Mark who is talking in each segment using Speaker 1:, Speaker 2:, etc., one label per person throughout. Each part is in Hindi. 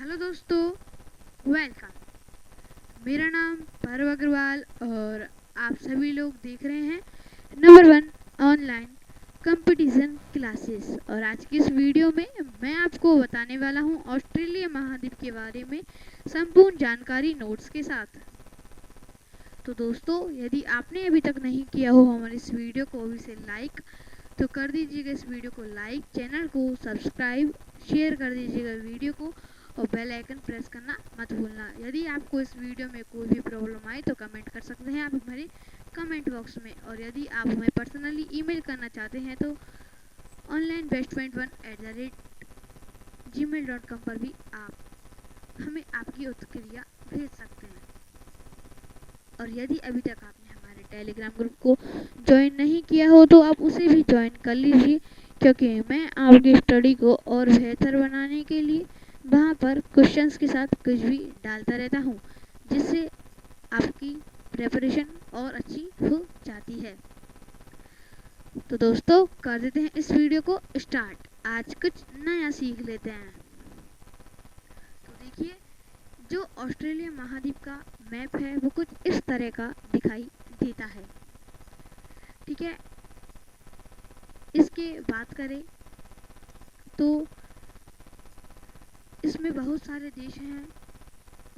Speaker 1: हेलो दोस्तों, वेलकम। मेरा नाम पारव अग्रवाल और आप सभी लोग देख रहे हैं नंबर 1 ऑनलाइन कंपटीशन क्लासेस। और आज की इस वीडियो में मैं आपको बताने वाला हूं ऑस्ट्रेलिया महाद्वीप के बारे में संपूर्ण जानकारी नोट्स के साथ। तो दोस्तों, यदि आपने अभी तक नहीं किया हो हमारी इस वीडियो को अभी से लाइक, तो कर दीजिएगा इस वीडियो को लाइक, चैनल को सब्सक्राइब, शेयर कर दीजिएगा वीडियो को और बेल आइकन प्रेस करना मत भूलना। यदि आपको इस वीडियो में कोई भी प्रॉब्लम आए तो कमेंट कर सकते हैं आप हमारे कमेंट बॉक्स में। और यदि आप हमें पर्सनली ईमेल करना चाहते हैं तो onlinebestpoint1@gmail.com पर भी आप हमें आपकी उत्क्रिया भेज सकते हैं। और यदि अभी तक आपने हमारे टेलीग्राम ग्रुप को ज्वाइन नहीं किया हो तो आप उसे भी ज्वाइन कर लीजिए, क्योंकि मैं आपकी स्टडी को और बेहतर बनाने के लिए वहाँ पर क्वेश्चंस के साथ कुछ भी डालता रहता हूँ, जिससे आपकी प्रिपरेशन और अच्छी हो जाती है। तो दोस्तों, कर देते हैं इस वीडियो को स्टार्ट। आज कुछ नया सीख लेते हैं। तो देखिए, जो ऑस्ट्रेलिया महाद्वीप का मैप है वो कुछ इस तरह का दिखाई देता है। ठीक है, इसके बात करें तो इसमें बहुत सारे देश हैं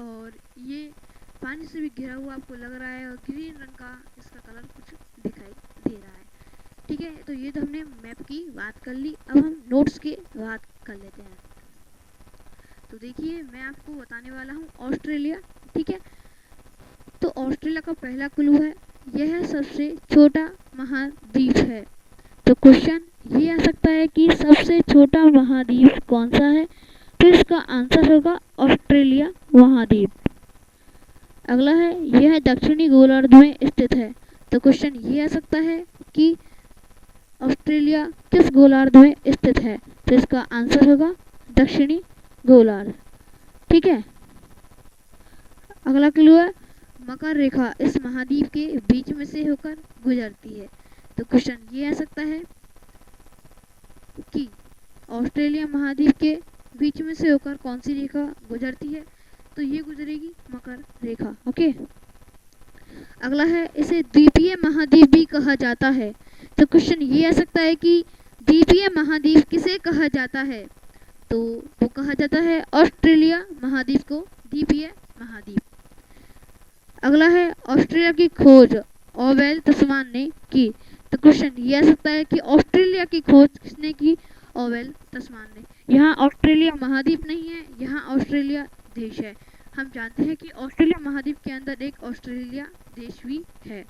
Speaker 1: और ये पानी से भी घिरा हुआ आपको लग रहा है और ग्रीन रंग का इसका कलर कुछ दिखाई दे रहा है। ठीक है, तो ये तो हमने मैप की बात कर ली। अब हम नोट्स की बात कर लेते हैं। तो देखिए, मैं आपको बताने वाला हूँ ऑस्ट्रेलिया। ठीक है, तो ऑस्ट्रेलिया का पहला क्लू है, यह सबसे छोटा महाद्वीप है। तो क्वेश्चन ये आ सकता है कि सबसे छोटा महाद्वीप कौन सा है, तो इसका आंसर होगा ऑस्ट्रेलिया महाद्वीप। अगला है, यह दक्षिणी गोलार्ध में स्थित है। तो क्वेश्चन ये आ सकता है कि ऑस्ट्रेलिया किस गोलार्ध में स्थित है, तो इसका आंसर होगा दक्षिणी गोलार्ध। ठीक है, अगला क्लू है, मकर रेखा इस महाद्वीप के बीच में से होकर गुजरती है। तो क्वेश्चन ये आ सकता है कि ऑस्ट्रेलिया महाद्वीप के बीच में से होकर कौन सी रेखा गुजरती है, तो ये गुजरेगी मकर रेखा। ओके, अगला है, इसे द्वीपीय महाद्वीप भी कहा जाता है। तो क्वेश्चन ये आ सकता है कि द्वीपीय महाद्वीप किसे कहा जाता है, तो वो कहा जाता है ऑस्ट्रेलिया महाद्वीप को द्वीपीय महाद्वीप। अगला है, ऑस्ट्रेलिया की खोज ओवेल तस्मान ने की। तो क्वेश्चन ये आ सकता है कि ऑस्ट्रेलिया की खोज किसने की, ओवेल तस्मान ने। यहाँ ऑस्ट्रेलिया महाद्वीप नहीं है, यहाँ ऑस्ट्रेलिया देश है। हम जानते हैं कि ऑस्ट्रेलिया महाद्वीप के अंदर एक ऑस्ट्रेलिया देश भी है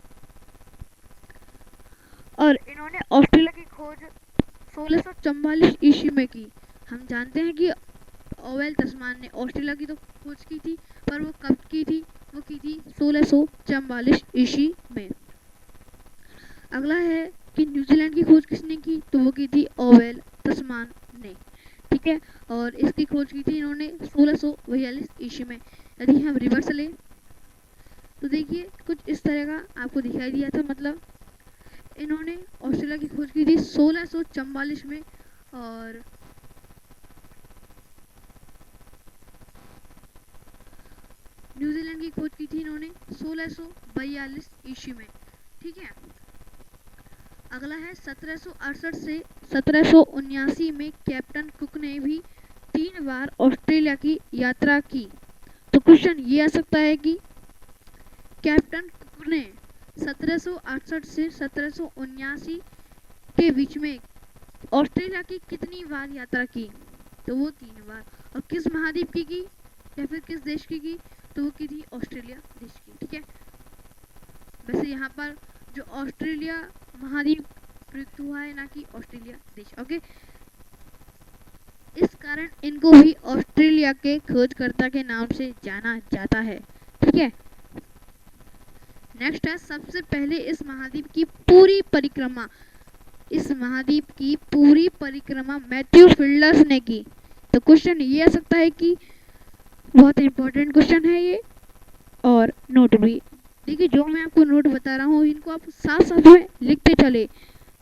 Speaker 1: और इन्होंने ऑस्ट्रेलिया की खोज 1644 ईस्वी में की। हम जानते हैं कि ओवेल तस्मान ने ऑस्ट्रेलिया की तो खोज की थी, पर वो कब की थी, वो की थी 1644 ईस्वी में। अगला है कि न्यूजीलैंड की खोज किसने की, तो वो की थी ओवेल तस्मान ने। ठीक है, और इसकी खोज की थी इन्होंने 1642 ईस्वी में। यदि हम रिवर्स लें तो देखिए कुछ इस तरह का आपको दिखाई दिया था, मतलब इन्होंने ऑस्ट्रेलिया की खोज की थी 1644 में और न्यूजीलैंड की खोज की थी इन्होंने 1642 ईस्वी में। ठीक है, अगला है 1768 से 1779 में कैप्टन कुक ने भी 3 बार ऑस्ट्रेलिया की यात्रा की। तो क्वेश्चन ये आ सकता है कि कैप्टन कुक ने 1768 से 1779 के बीच में ऑस्ट्रेलिया की कितनी बार यात्रा की, तो वो 3 बार। और किस महाद्वीप की या फिर किस देश की, तो वो की थी ऑस्ट्रेलिया देश की। ठीक है, वैसे यहाँ पर जो ऑस्ट्रेलिया महाद्वीप प्रयुक्त हुआ है, ना कि ऑस्ट्रेलिया देश। ओके, इस कारण इनको भी ऑस्ट्रेलिया के खोजकर्ता के नाम से जाना जाता है। ठीक है, नेक्स्ट है, सबसे पहले इस महाद्वीप की पूरी परिक्रमा मैथ्यू फील्डर्स ने की। तो क्वेश्चन ये आ सकता है कि बहुत इंपॉर्टेंट क्वेश्चन है ये, और नोट भी देखिए, जो मैं आपको नोट बता रहा हूँ इनको आप साथ साथ में लिखते चले।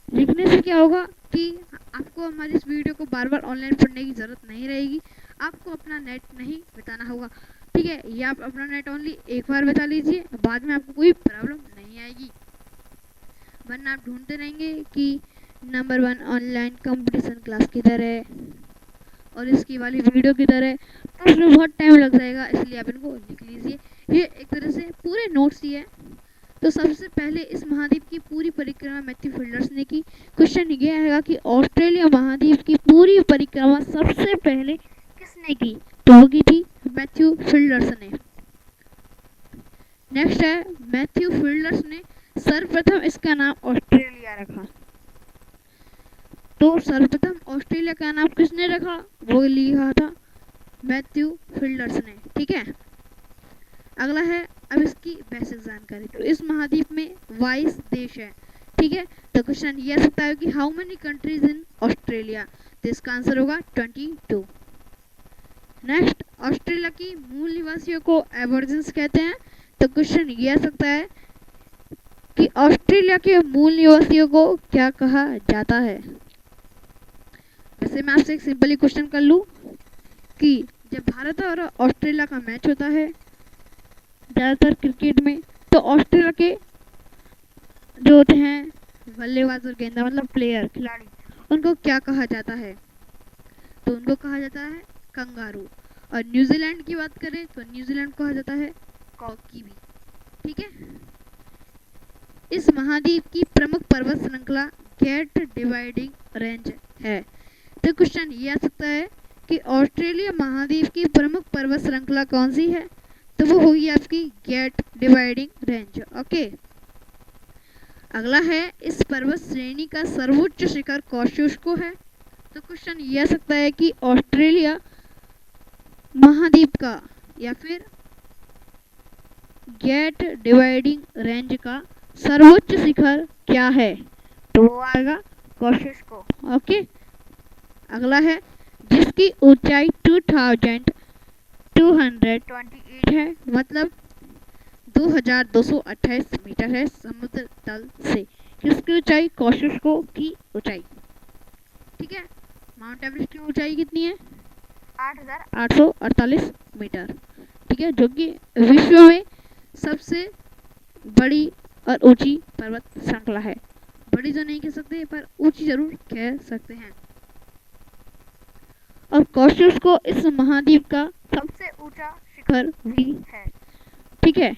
Speaker 1: लिखने से क्या होगा कि आपको हमारी इस वीडियो को बार बार ऑनलाइन पढ़ने की ज़रूरत नहीं रहेगी। आपको अपना नेट नहीं बिताना होगा, ठीक है। ये आप अपना नेट ओनली एक बार बिता लीजिए, बाद में आपको कोई प्रॉब्लम नहीं आएगी। वरना आप ढूंढते रहेंगे कि नंबर 1 ऑनलाइन कंपटीशन क्लास किधर है और इसकी वाली वीडियो किधर है, तो उसमें बहुत टाइम लग जाएगा। इसलिए आप इनको लिख लीजिए, ये एक तरह से पूरे नोट्स ही है। तो सबसे पहले इस महाद्वीप की पूरी परिक्रमा मैथ्यू फिल्डर्स ने की। क्वेश्चन ये आएगा कि ऑस्ट्रेलिया महाद्वीप की पूरी परिक्रमा सबसे पहले किसने की, तो वो की थी मैथ्यू फिल्डर्स ने। नेक्स्ट है, मैथ्यू फिल्डर्स ने सर्वप्रथम इसका नाम ऑस्ट्रेलिया रखा। तो सर्वप्रथम ऑस्ट्रेलिया का नाम किसने रखा, वो लिखा था मैथ्यू फिल्डर्स ने, ठीक है। अगला है अब इसकी बेसिक जानकारी। तो इस महाद्वीप में 22 देश है, ठीक है। तो क्वेश्चन ये आ सकता है कि how many countries in Australia, तो इसका आंसर होगा 22। नेक्स्ट, ऑस्ट्रेलिया की मूल निवासियों को एबॉर्जिन्स कहते हैं। तो क्वेश्चन ये आ सकता है कि ऑस्ट्रेलिया के मूल निवासियों को क्या कहा जाता है। वैसे मैं आपसे एक सिंपली क्वेश्चन कर लूँ कि जब भारत और ऑस्ट्रेलिया का मैच होता है ज़्यादातर क्रिकेट में, तो ऑस्ट्रेलिया के जो होते हैं बल्लेबाज और गेंदबाज मतलब प्लेयर खिलाड़ी, उनको क्या कहा जाता है, तो उनको कहा जाता है कंगारू। और न्यूजीलैंड की बात करें तो न्यूजीलैंड को कहा जाता है कॉकी भी, ठीक है। इस महाद्वीप की प्रमुख पर्वत श्रृंखला ग्रेट डिवाइडिंग रेंज है। तो क्वेश्चन ये आ सकता है कि ऑस्ट्रेलिया महाद्वीप की प्रमुख पर्वत श्रृंखला कौन सी है, तो वो होगी आपकी ग्रेट डिवाइडिंग रेंज, ओके। अगला है, इस पर्वत श्रेणी का सर्वोच्च शिखर कॉस्युस्को है। तो क्वेश्चन ये आ सकता है कि ऑस्ट्रेलिया महाद्वीप का या फिर ग्रेट डिवाइडिंग रेंज का सर्वोच्च शिखर क्या है, तो वो आएगा कॉस्युस्को, ओके। अगला है, जिसकी ऊंचाई 2228 है, मतलब 2228 मीटर है समुद्र तल से। किसकी ऊंचाई, कॉस्युस्को की ऊंचाई, ठीक है। माउंट एवरेस्ट की ऊंचाई कितनी है, 8848 मीटर, ठीक है, जो कि विश्व में सबसे बड़ी और ऊंची पर्वत श्रृंखला है। बड़ी तो नहीं कह सकते पर ऊंची जरूर कह सकते हैं। और कॉस्युस्को इस महाद्वीप का सबसे ऊंचा शिखर भी है, ठीक है।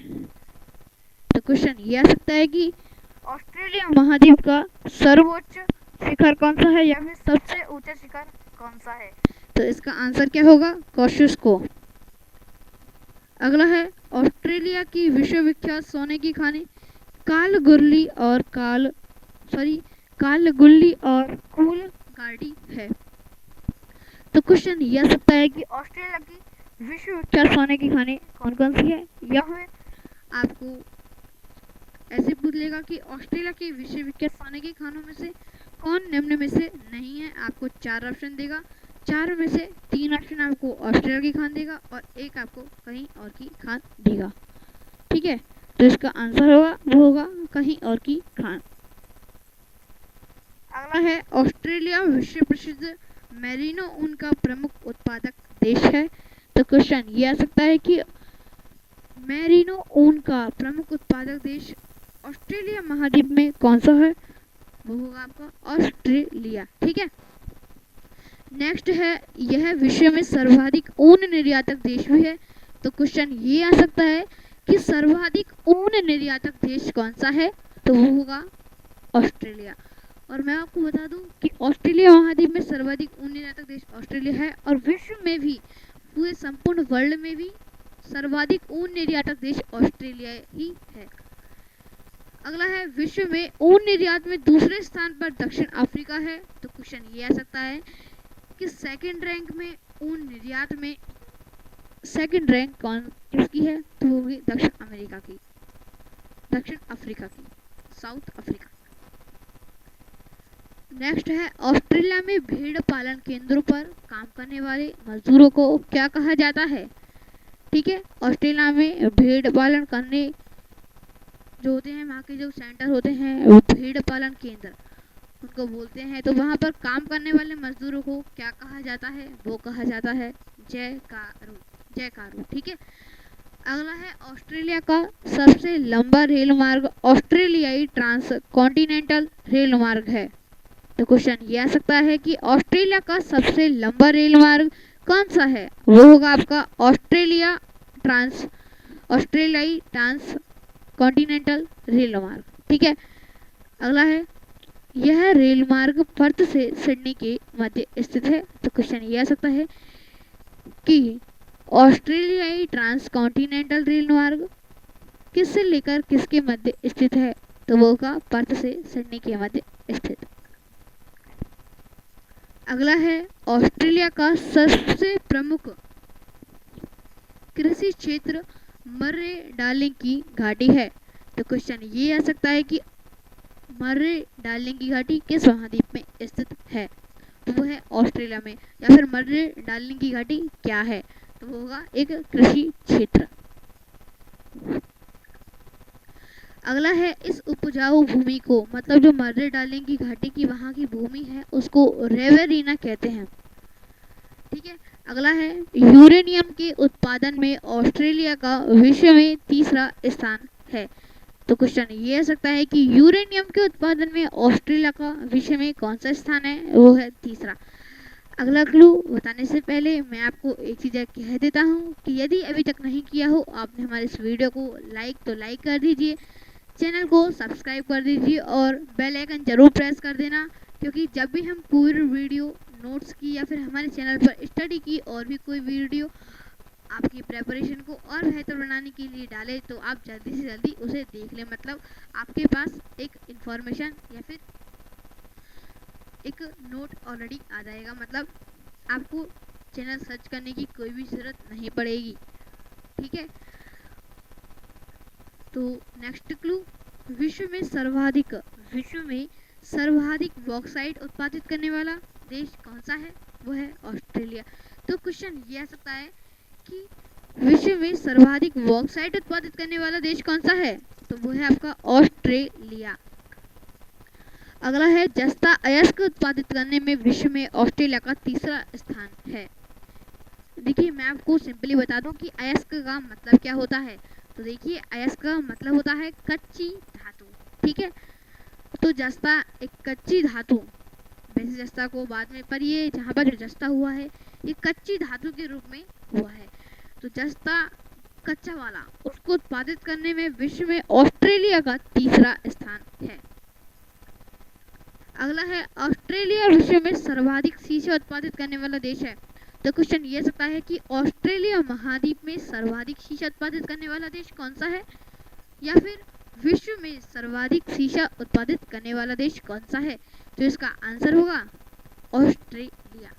Speaker 1: तो क्वेश्चन ये आ सकता है कि ऑस्ट्रेलिया महाद्वीप का सर्वोच्च शिखर कौन सा है या फिर सबसे ऊंचा शिखर कौन सा है, तो इसका आंसर क्या होगा, कॉस्युस्को। अगला है, ऑस्ट्रेलिया की विश्वविख्यात सोने की खानी कालगुल्ली और कूलगार्डी है। तो क्वेश्चन ये आ सकता है कि ऑस्ट्रेलिया की विश्वविख्यात सोने की खाने कौन कौन सी है, या फिर आपको ऐसे पूछ लेगा कि ऑस्ट्रेलिया की विश्वविख्यात सोने की खानों में से कौन निम्न में से नहीं है। आपको 4 ऑप्शन देगा, 4 में से 3 ऑप्शन आपको ऑस्ट्रेलिया की खान देगा और 1 आपको कहीं और की खान देगा, ठीक है। तो इसका आंसर होगा वो होगा कहीं और की खान। अगला है, ऑस्ट्रेलिया विश्व प्रसिद्ध मेरिनो ऊन का प्रमुख उत्पादक देश है। तो क्वेश्चन ये आ सकता है कि मेरिनो ऊन का प्रमुख उत्पादक देश ऑस्ट्रेलिया महाद्वीप में कौन सा है, वो होगा आपका ऑस्ट्रेलिया, ठीक है। नेक्स्ट है, यह विश्व में सर्वाधिक ऊन निर्यातक देश भी है। तो क्वेश्चन ये आ सकता है कि सर्वाधिक ऊन निर्यातक देश कौन सा है, तो वो होगा ऑस्ट्रेलिया। और मैं आपको बता दूं कि ऑस्ट्रेलिया महाद्वीप में सर्वाधिक ऊन निर्यातक देश ऑस्ट्रेलिया है और विश्व में भी पूरे संपूर्ण वर्ल्ड में भी सर्वाधिक ऊन निर्यातक देश ऑस्ट्रेलिया ही है। अगला है, विश्व में ऊन निर्यात में दूसरे स्थान पर दक्षिण अफ्रीका है। तो क्वेश्चन ये आ सकता है कि सेकंड रैंक में ऊन निर्यात में सेकंड रैंक कौन किसकी है, तो वो होगी दक्षिण अफ्रीका की, साउथ अफ्रीका। नेक्स्ट है, ऑस्ट्रेलिया में भेड़ पालन केंद्रों पर काम करने वाले मजदूरों को क्या कहा जाता है, ठीक है। ऑस्ट्रेलिया में भेड़ पालन करने जो होते हैं, वहाँ के जो सेंटर होते हैं वो भेड़ पालन केंद्र उनको बोलते हैं। तो वहाँ पर काम करने वाले मजदूरों को क्या कहा जाता है, वो कहा जाता है जयकारू। ठीक है, अगला है ऑस्ट्रेलिया का सबसे लंबा रेल मार्ग ऑस्ट्रेलियाई ट्रांस कॉन्टिनेंटल रेल मार्ग है। तो क्वेश्चन ये आ सकता है कि ऑस्ट्रेलिया का सबसे लंबा रेल मार्ग कौन सा है? वो होगा आपका ऑस्ट्रेलियाई ट्रांस कॉन्टिनेंटल रेल मार्ग। ठीक है, अगला है यह रेल मार्ग पर्थ से सिडनी के मध्य स्थित है। तो क्वेश्चन ये आ सकता है कि ऑस्ट्रेलियाई ट्रांस कॉन्टिनेंटल रेल मार्ग किससे लेकर किसके मध्य स्थित है? तो वो होगा पर्थ से सिडनी के मध्य स्थित। अगला है ऑस्ट्रेलिया का सबसे प्रमुख कृषि क्षेत्र मर्रे डार्लिंग की घाटी है। तो क्वेश्चन ये आ सकता है कि मर्रे डार्लिंग की घाटी किस महाद्वीप में स्थित है? तो वो है ऑस्ट्रेलिया में। या फिर मर्रे डार्लिंग की घाटी क्या है? तो वो होगा एक कृषि क्षेत्र। अगला है इस उपजाऊ भूमि को, मतलब जो मर्रे डार्लिंग की घाटी की वहाँ की भूमि है उसको रेवेरिना कहते हैं। ठीक है, अगला है यूरेनियम के उत्पादन में ऑस्ट्रेलिया का विश्व में तीसरा स्थान है। तो क्वेश्चन ये आ सकता है कि यूरेनियम के उत्पादन में ऑस्ट्रेलिया का विश्व में कौन सा स्थान है? वो है तीसरा। अगला क्लू बताने से पहले मैं आपको एक चीज़ कह देता हूँ कि यदि अभी तक नहीं किया हो आपने हमारे इस वीडियो को लाइक कर दीजिए, चैनल को सब्सक्राइब कर दीजिए और बेल आइकन जरूर प्रेस कर देना, क्योंकि जब भी हम पूरी वीडियो नोट्स की या फिर हमारे चैनल पर स्टडी की और भी कोई वीडियो आपकी प्रेपरेशन को और बेहतर बनाने के लिए डालें तो आप जल्दी से जल्दी उसे देख लें। मतलब आपके पास एक इन्फॉर्मेशन या फिर एक नोट ऑलरेडी आ जाएगा, मतलब आपको चैनल सर्च करने की कोई भी ज़रूरत नहीं पड़ेगी। ठीक है, तो नेक्स्ट क्लू, विश्व में सर्वाधिक बॉक्साइट उत्पादित करने वाला देश कौन सा है? वो है ऑस्ट्रेलिया। तो क्वेश्चन ये आ सकता है कि विश्व में सर्वाधिक बॉक्साइट उत्पादित करने वाला देश कौन सा है? तो वो है आपका ऑस्ट्रेलिया। अगला है जस्ता अयस्क उत्पादित करने में विश्व में ऑस्ट्रेलिया का तीसरा स्थान है। देखिए मैं आपको सिंपली बता दूं कि अयस्क का मतलब क्या होता है। तो देखिए अयस्क का मतलब होता है कच्ची धातु। ठीक है, तो जस्ता एक कच्ची धातु, वैसे जस्ता को बाद में, पर ये जहाँ पर जो जस्ता हुआ है ये कच्ची धातु के रूप में हुआ है। तो जस्ता कच्चा वाला उसको उत्पादित करने में विश्व में ऑस्ट्रेलिया का तीसरा स्थान है। अगला है ऑस्ट्रेलिया विश्व में सर्वाधिक शीशा उत्पादित करने वाला देश है। तो क्वेश्चन ये सकता है कि ऑस्ट्रेलिया महाद्वीप में सर्वाधिक शीशा उत्पादित करने वाला देश कौन सा है? या फिर विश्व में सर्वाधिक शीशा उत्पादित करने वाला देश कौन सा है? तो इसका आंसर होगा ऑस्ट्रेलिया।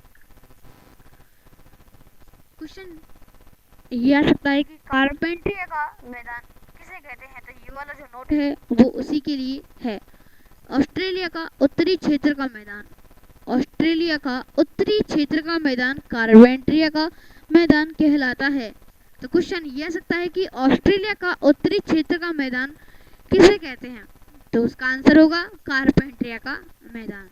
Speaker 1: क्वेश्चन ये आ सकता है कि कारपेंट्रिया का मैदान किसे कहते हैं? तो ये वाला जो नोट है वो उसी के लिए है। ऑस्ट्रेलिया का उत्तरी क्षेत्र का मैदान कारपेंट्रिया का मैदान कहलाता है। तो क्वेश्चन ये आ सकता है कि ऑस्ट्रेलिया का उत्तरी क्षेत्र का मैदान किसे कहते हैं? तो उसका आंसर होगा कारपेंट्रिया का मैदान।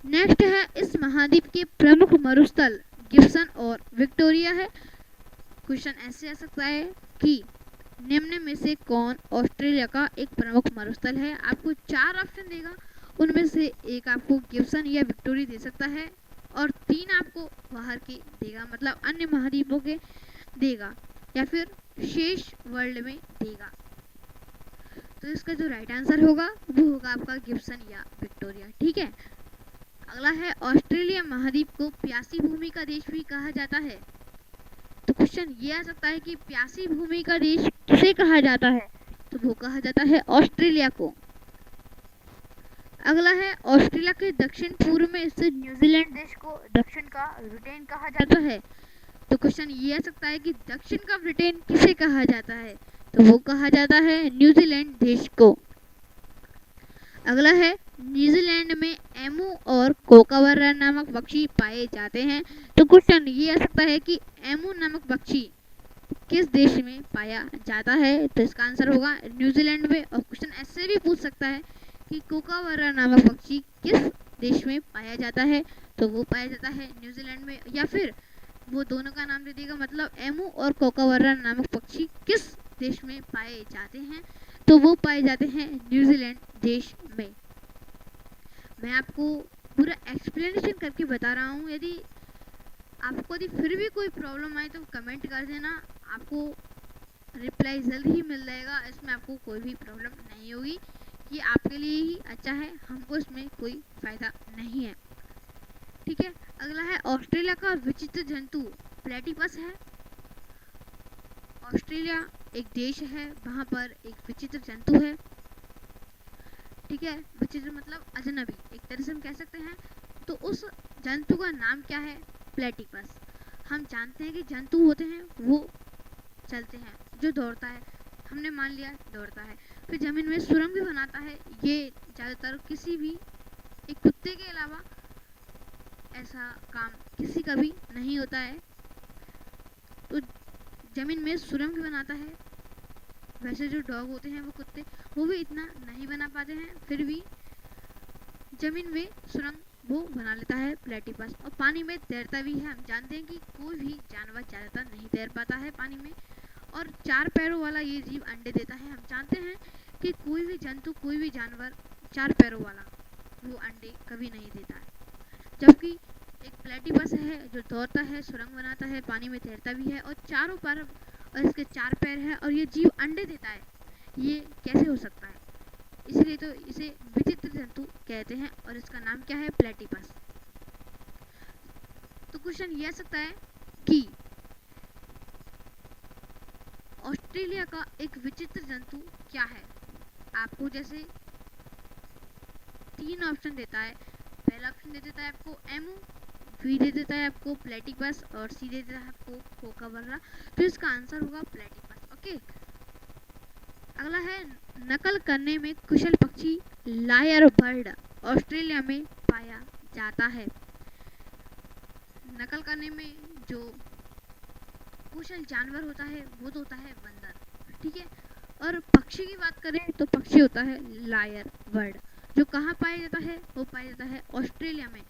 Speaker 1: नेक्स्ट है इस महाद्वीप के प्रमुख मरुस्थल गिब्सन और विक्टोरिया है। क्वेश्चन ऐसे आ सकता है कि निम्न में से कौन ऑस्ट्रेलिया का एक प्रमुख मरुस्थल है? आपको 4 ऑप्शन देगा, उनमें से एक आपको गिब्सन या विक्टोरिया दे सकता है और 3 आपको बाहर के देगा, मतलब अन्य महाद्वीपों के देगा या फिर शेष वर्ल्ड में देगा। तो इसका जो राइट आंसर होगा वो होगा आपका गिब्सन या विक्टोरिया। ठीक है, अगला है ऑस्ट्रेलिया महाद्वीप को प्यासी भूमि का देश भी कहा जाता है। तो क्वेश्चन ये आ सकता है कि प्यासी भूमि का देश किसे कहा जाता है? तो वो कहा जाता है ऑस्ट्रेलिया को। अगला है ऑस्ट्रेलिया के दक्षिण पूर्व में स्थित न्यूजीलैंड देश को दक्षिण का ब्रिटेन कहा जाता है। तो क्वेश्चन ये आ सकता है कि दक्षिण का ब्रिटेन किसे कहा जाता है? तो वो कहा जाता है न्यूजीलैंड देश को। अगला है न्यूजीलैंड में एमू और कोकाबरा नामक पक्षी पाए जाते हैं। तो क्वेश्चन ये आ सकता है कि एमू नामक पक्षी किस देश में पाया जाता है? तो इसका आंसर होगा न्यूजीलैंड में। और क्वेश्चन ऐसे भी पूछ सकता है कि कोकाबरा नामक पक्षी किस देश में पाया जाता है? तो वो पाया जाता है न्यूजीलैंड में। या फिर वो दोनों का नाम दे देगा। मतलब एमू और कोकावर्रा नामक पक्षी किस देश में पाए जाते हैं, तो वो पाए जाते हैं न्यूजीलैंड देश में। मैं आपको पूरा एक्सप्लेनेशन करके बता रहा हूँ। यदि आपको यदि फिर भी कोई प्रॉब्लम आए तो कमेंट कर देना, आपको रिप्लाई जल्द ही मिल जाएगा। इसमें आपको कोई भी प्रॉब्लम नहीं होगी, ये आपके लिए ही अच्छा है, हमको इसमें कोई फ़ायदा नहीं है। ठीक है, अगला है ऑस्ट्रेलिया का विचित्र जंतु प्लेटिपस है। ऑस्ट्रेलिया एक देश है, वहाँ पर एक विचित्र जंतु है। ठीक है, विचित्र मतलब अजनबी, एक तरह से हम कह सकते हैं। तो उस जंतु का नाम क्या है? प्लेटिपस। हम जानते हैं कि जंतु होते हैं वो चलते हैं, जो दौड़ता है, हमने मान लिया दौड़ता है, फिर ज़मीन में सुरंग भी बनाता है। ये ज़्यादातर किसी भी एक कुत्ते के अलावा ऐसा काम किसी का भी नहीं होता है। तो ज़मीन में सुरंग भी बनाता है। वैसे जो डॉग होते हैं वो कुत्ते, वो भी इतना नहीं बना पाते हैं, फिर भी ज़मीन में सुरंग वो बना लेता है प्लेटिपस। और पानी में तैरता भी है। हम जानते हैं कि कोई भी जानवर ज़्यादातर नहीं तैर पाता है पानी में, और 4 पैरों वाला ये जीव अंडे देता है। हम जानते हैं कि कोई भी जंतु, कोई भी जानवर 4 पैरों वाला वो अंडे कभी नहीं देता है, जबकि एक प्लेटिपस है जो दौड़ता है, सुरंग बनाता है, पानी में तैरता भी है और चारों पर और इसके 4 पैर हैं और ये जीव अंडे देता है। ये कैसे हो सकता है? इसलिए तो इसे विचित्र जंतु कहते हैं और इसका नाम क्या है? प्लेटिपस। तो क्वेश्चन ये आ सकता है कि ऑस्ट्रेलिया का एक विचित्र जंतु क्या है? आपको जैसे 3 ऑप्शन देता है। पहला ऑप्शन दे देता है आपको एमू, बी दे देता है आपको प्लेटिपस और सी दे देता है आपको कोकावर्रा। तो इसका आंसर होगा प्लेटिपस। ओके, अगला है नकल करने में कुशल पक्षी लायर बर्ड ऑस्ट्रेलिया में पाया जाता है। नकल करने में जो कुशल जानवर होता है वो तो होता है बंदर। ठीक है, और पक्षी की बात करें तो पक्षी होता है लायर बर्ड, जो कहाँ पाया जाता है? वो पाया जाता है ऑस्ट्रेलिया में।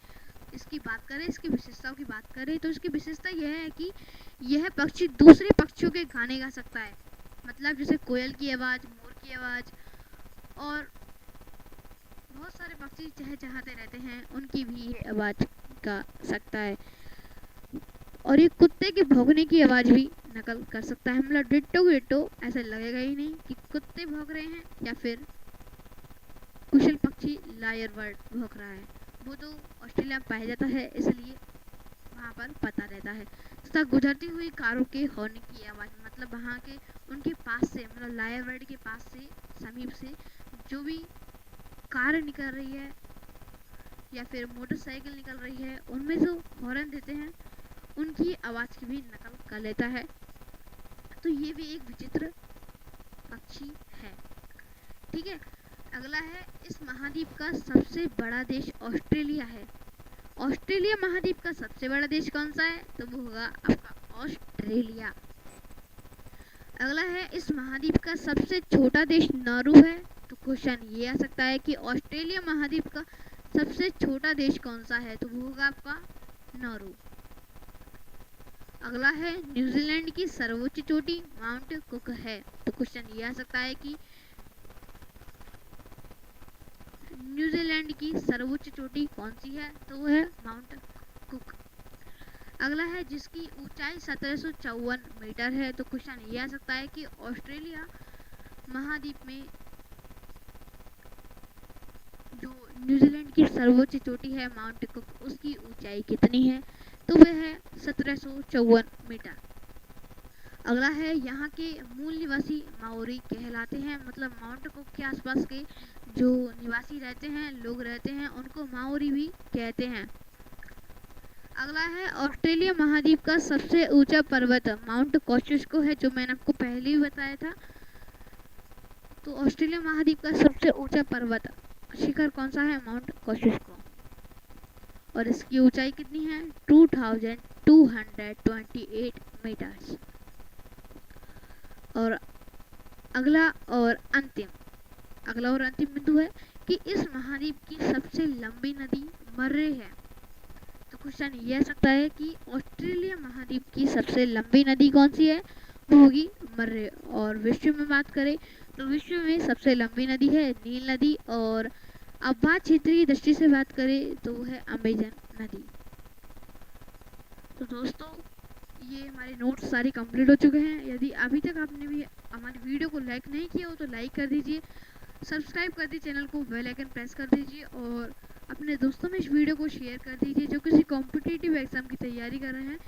Speaker 1: इसकी बात करें, इसकी विशेषताओं की बात करें तो इसकी विशेषता यह है कि यह पक्षी दूसरे पक्षियों के गाने गा सकता है। मतलब जैसे कोयल की आवाज़, मोर की आवाज़, और बहुत सारे पक्षी चहचहाते रहते हैं, उनकी भी ये आवाज़ गा सकता है। और ये कुत्ते के भौंकने की आवाज़ भी नकल कर सकता है। मतलब डिट्टो डिट्टो, ऐसा लगेगा ही नहीं कि कुत्ते भौंक रहे हैं या फिर कुशल पक्षी लायर बर्ड भौंक रहा है। वो तो ऑस्ट्रेलिया में पाया जाता है, इसलिए वहाँ पर पता रहता है। तथा गुजरती हुई कारों के हॉर्न की आवाज़, मतलब वहाँ के उनके पास से, मतलब लायर बर्ड के पास से, समीप से जो भी कार निकल रही है या फिर मोटरसाइकिल निकल रही है, उनमें जो हॉर्न देते हैं उनकी आवाज़ की भी नकल कर लेता है। तो ये भी एक विचित्र पक्षी है। ठीक है, अगला है इस महाद्वीप का सबसे बड़ा देश ऑस्ट्रेलिया है। ऑस्ट्रेलिया महाद्वीप का सबसे बड़ा देश कौन सा है? तो वो होगा आपका ऑस्ट्रेलिया। अगला है इस महाद्वीप का सबसे छोटा देश नारू है। तो क्वेश्चन ये आ सकता है कि ऑस्ट्रेलिया महाद्वीप का सबसे छोटा देश कौन सा है? तो वो होगा आपका नारू। अगला है न्यूजीलैंड की सर्वोच्च चोटी माउंट कुक है। तो क्वेश्चन ये आ सकता है कि न्यूजीलैंड की सर्वोच्च चोटी कौन सी है? तो वो है माउंट कुक। अगला है जिसकी ऊंचाई 1754 मीटर है। तो क्वेश्चन ये आ सकता है कि ऑस्ट्रेलिया महाद्वीप में जो न्यूजीलैंड की सर्वोच्च चोटी है माउंट कुक, उसकी ऊंचाई कितनी है? तो वह है 1754 मीटर। अगला है यहाँ के मूल निवासी माओरी कहलाते हैं। मतलब माउंट कुक के आसपास के जो निवासी रहते हैं, लोग रहते हैं, उनको माओरी भी कहते हैं। अगला है ऑस्ट्रेलिया महाद्वीप का सबसे ऊंचा पर्वत माउंट कॉस्टस्को है, जो मैंने आपको पहले ही बताया था। तो ऑस्ट्रेलिया महाद्वीप का सबसे ऊंचा पर्वत शिखर कौन सा है? माउंट कॉस्टस्को। और इसकी ऊंचाई कितनी है? 2228 मीटर्स। और अगला और अंतिम बिंदु है कि इस महाद्वीप की सबसे लंबी नदी मर्रे है। तो क्वेश्चन ये आ सकता है कि ऑस्ट्रेलिया महाद्वीप की सबसे लंबी नदी कौन सी है, वो होगी मर्रे। और विश्व में बात करें तो विश्व में सबसे लंबी नदी है नील नदी। और अब बात क्षेत्रीय दृष्टि से बात करें तो वो है अमेजन नदी। तो दोस्तों ये हमारे नोट्स सारे कंप्लीट हो चुके हैं। यदि अभी तक आपने भी हमारी वीडियो को लाइक नहीं किया हो तो लाइक कर दीजिए, सब्सक्राइब कर दीजिए चैनल को, बेल आइकन प्रेस कर दीजिए और अपने दोस्तों में इस वीडियो को शेयर कर दीजिए जो किसी कॉम्पिटिटिव एग्ज़ाम की तैयारी कर रहे हैं।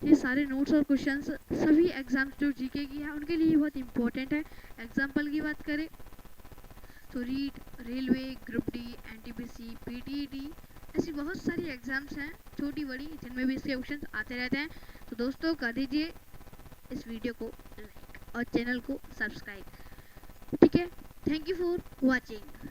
Speaker 1: ये सारे नोट्स और क्वेश्चंस सभी एग्ज़ाम्स जो जीके की है उनके लिए बहुत इंपॉर्टेंट है। एग्जाम्पल की बात करें तो REET, railway, group D, NTPC, PTET, ऐसी बहुत सारी एग्ज़ाम्स हैं छोटी बड़ी जिनमें भी इसके क्वेश्चन आते रहते हैं। तो दोस्तों कर दीजिए इस वीडियो को लाइक और चैनल को सब्सक्राइब। ठीक है, थैंक यू फॉर वॉचिंग।